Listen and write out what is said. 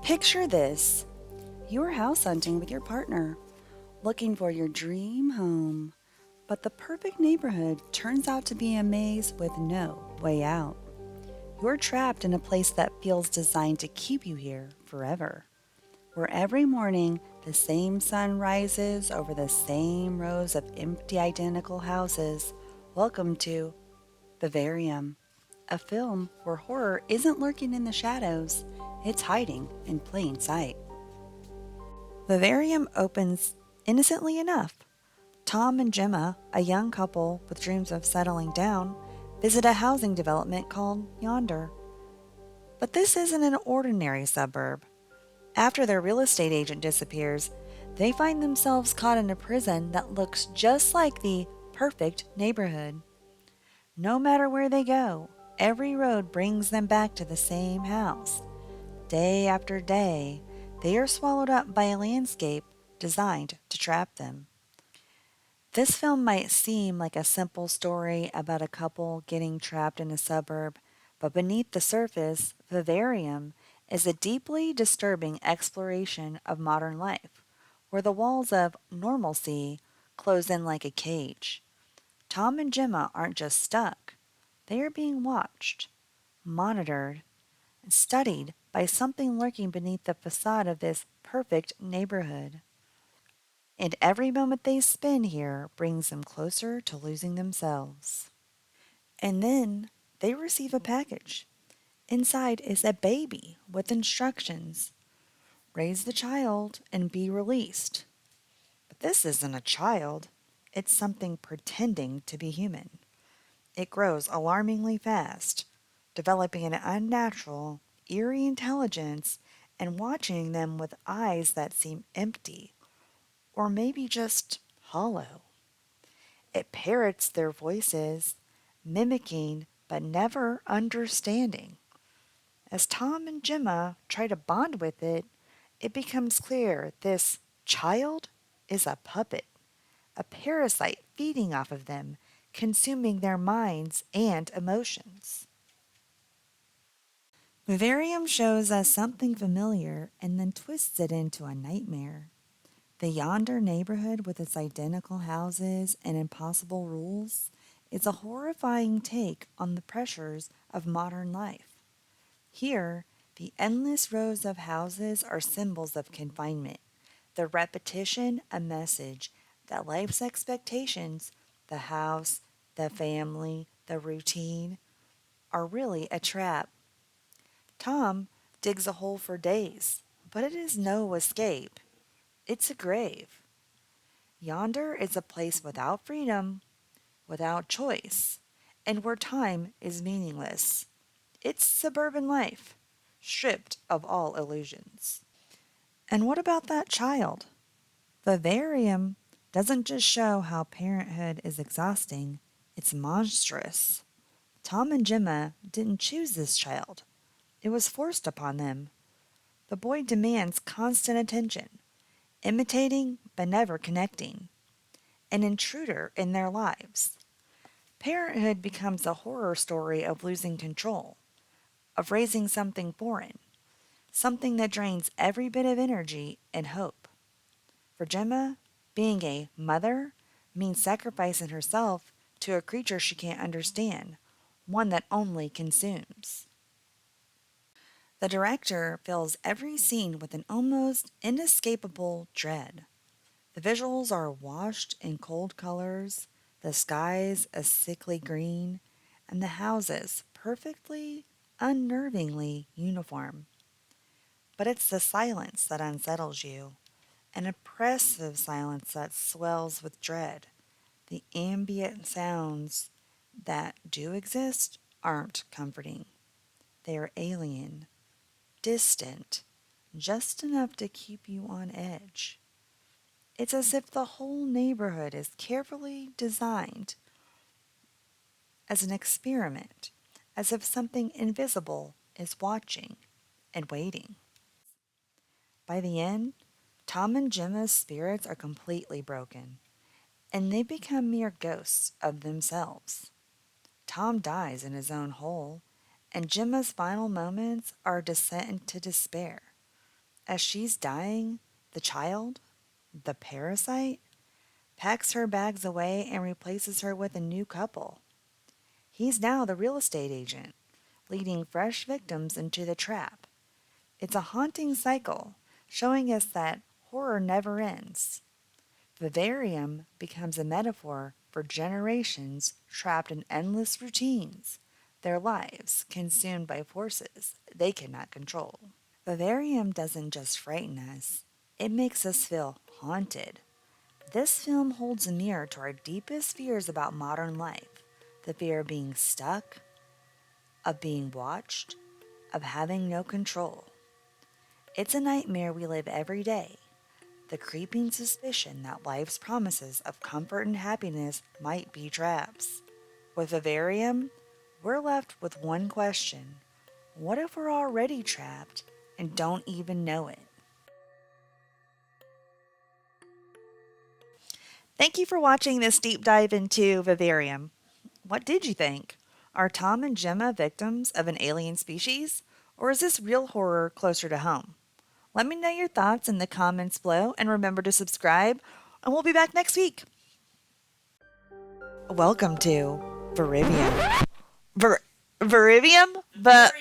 Picture this. You're house hunting with your partner, looking for your dream home. But the perfect neighborhood turns out to be a maze with no way out. You're trapped in a place that feels designed to keep you here forever, where every morning the same sun rises over the same rows of empty identical houses. Welcome to Vivarium, a film where horror isn't lurking in the shadows, it's hiding in plain sight. Vivarium opens innocently enough. Tom and Gemma, a young couple with dreams of settling down, visit a housing development called Yonder. But this isn't an ordinary suburb. After their real estate agent disappears, they find themselves caught in a prison that looks just like the perfect neighborhood. No matter where they go, every road brings them back to the same house. Day after day, they are swallowed up by a landscape designed to trap them. This film might seem like a simple story about a couple getting trapped in a suburb, but beneath the surface, Vivarium is a deeply disturbing exploration of modern life, where the walls of normalcy close in like a cage. Tom and Gemma aren't just stuck, they are being watched, monitored, and studied by something lurking beneath the facade of this perfect neighborhood. And every moment they spend here brings them closer to losing themselves. And then they receive a package. Inside is a baby with instructions: raise the child and be released. But this isn't a child, it's something pretending to be human. It grows alarmingly fast, developing an unnatural, eerie intelligence and watching them with eyes that seem empty, or maybe just hollow. It parrots their voices, mimicking but never understanding. As Tom and Gemma try to bond with it, it becomes clear this child is a puppet, a parasite feeding off of them, consuming their minds and emotions. Vivarium shows us something familiar and then twists it into a nightmare. The Yonder neighborhood, with its identical houses and impossible rules, is a horrifying take on the pressures of modern life. Here, the endless rows of houses are symbols of confinement, the repetition a message that life's expectations, the house, the family, the routine, are really a trap. Tom digs a hole for days, but it is no escape. It's a grave. Yonder is a place without freedom, without choice, and where time is meaningless. It's suburban life, stripped of all illusions. And what about that child? Vivarium doesn't just show how parenthood is exhausting, it's monstrous. Tom and Gemma didn't choose this child, it was forced upon them. The boy demands constant attention, imitating but never connecting, an intruder in their lives. Parenthood becomes a horror story of losing control, of raising something foreign, something that drains every bit of energy and hope. For Gemma, being a mother means sacrificing herself to a creature she can't understand, one that only consumes. The director fills every scene with an almost inescapable dread. The visuals are washed in cold colors, the skies a sickly green, and the houses perfectly, unnervingly uniform. But it's the silence that unsettles you, an oppressive silence that swells with dread. The ambient sounds that do exist aren't comforting. They are alien, distant, just enough to keep you on edge. It's as if the whole neighborhood is carefully designed as an experiment, as if something invisible is watching and waiting. By the end, Tom and Gemma's spirits are completely broken, and they become mere ghosts of themselves. Tom dies in his own hole, and Gemma's final moments are a descent into despair. As she's dying, the child, the parasite, packs her bags away and replaces her with a new couple. He's now the real estate agent, leading fresh victims into the trap. It's a haunting cycle, showing us that horror never ends. Vivarium becomes a metaphor for generations trapped in endless routines, their lives consumed by forces they cannot control. Vivarium doesn't just frighten us, it makes us feel haunted. This film holds a mirror to our deepest fears about modern life, the fear of being stuck, of being watched, of having no control. It's a nightmare we live every day, the creeping suspicion that life's promises of comfort and happiness might be traps. With Vivarium, we're left with one question: what if we're already trapped and don't even know it? Thank you for watching this deep dive into Vivarium. What did you think? Are Tom and Gemma victims of an alien species? Or is this real horror closer to home? Let me know your thoughts in the comments below and remember to subscribe, and we'll be back next week. Welcome to Virivium. Virivium? But